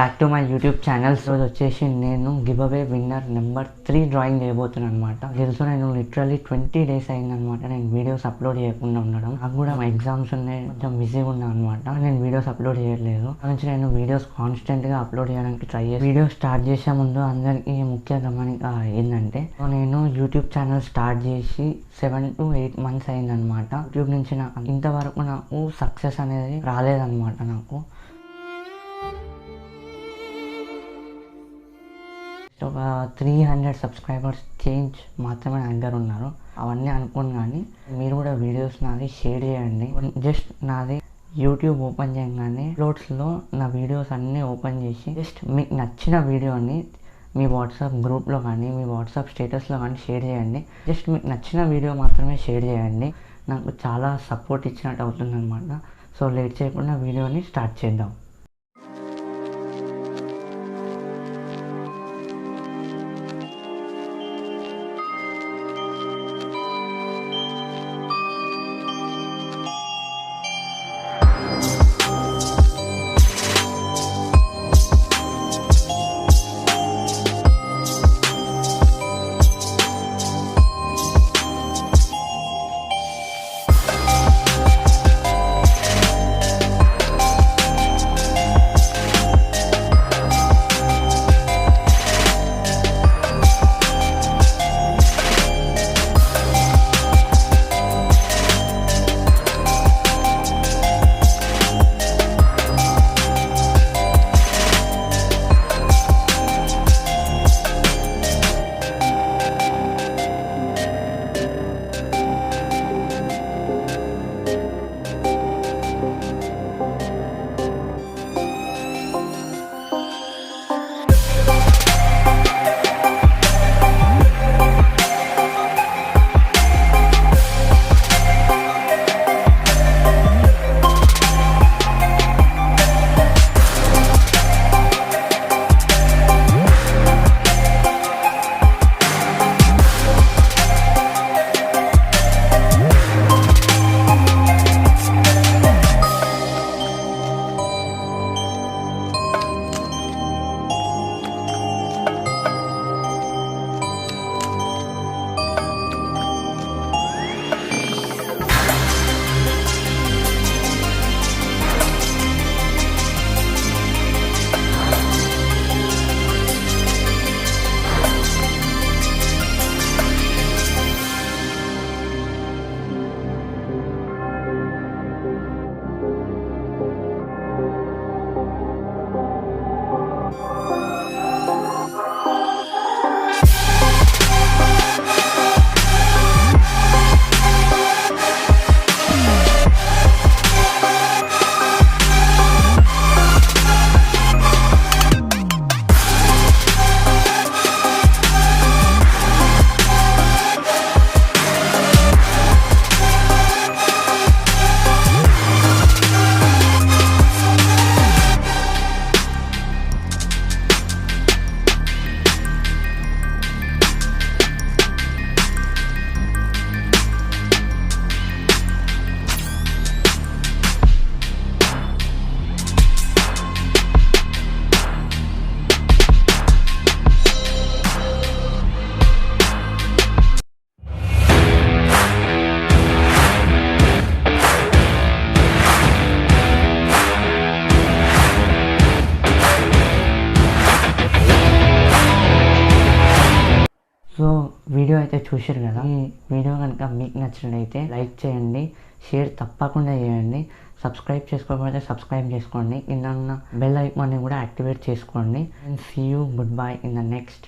Back to my YouTube channels. రోజు వచ్చేసి నేను give away winner number 3 drawing చేయబోతున్నాను అనమాట. తెలుసు నేను లిటరల్లీ 20 days అయిందనమాట నేను వీడియోస్ అప్లోడ్ చేయకుండా ఉండడం. నాకు కూడా ఎగ్జామ్స్ ఉన్నాయి, కొంచెం బిజీగా ఉన్నాను అనమాట. నేను వీడియోస్ అప్లోడ్ చేయలేదు. నుంచి నేను వీడియోస్ కాన్స్టెంట్గా అప్లోడ్ చేయడానికి ట్రై చేసి వీడియో స్టార్ట్ చేసే ముందు అందరికీ ముఖ్య గమనిక ఏంటంటే, నేను యూట్యూబ్ ఛానల్ స్టార్ట్ చేసి 7 to 8 months అయిందనమాట. యూట్యూబ్ నుంచి నాకు ఇంతవరకు నాకు సక్సెస్ అనేది రాలేదన్నమాట. నాకు ఒక 300 సబ్స్క్రైబర్స్ చేంజ్ మాత్రమే నా దగ్గర ఉన్నారు. అవన్నీ అనుకోను, కానీ మీరు కూడా వీడియోస్ నాది షేర్ చేయండి. జస్ట్ నాది యూట్యూబ్ ఓపెన్ చేయగానే అప్లోడ్స్లో నా వీడియోస్ అన్నీ ఓపెన్ చేసి జస్ట్ మీకు నచ్చిన వీడియోని మీ వాట్సాప్ గ్రూప్లో కానీ మీ వాట్సాప్ స్టేటస్లో కానీ షేర్ చేయండి. జస్ట్ మీకు నచ్చిన వీడియో మాత్రమే షేర్ చేయండి. నాకు చాలా సపోర్ట్ ఇచ్చినట్టు అవుతుంది అనమాట. సో లేట్ చేయకుండా వీడియోని స్టార్ట్ చేద్దాం. సో వీడియో అయితే చూసారు కదా. ఈ వీడియో కనుక మీకు నచ్చినట్లయితే లైక్ చేయండి, షేర్ తప్పకుండా చేయండి. సబ్స్క్రైబ్ చేసుకోకపోతే సబ్స్క్రైబ్ చేసుకోండి. కింద ఉన్న బెల్ ఐకాన్ని కూడా యాక్టివేట్ చేసుకోండి. And see you, goodbye in the next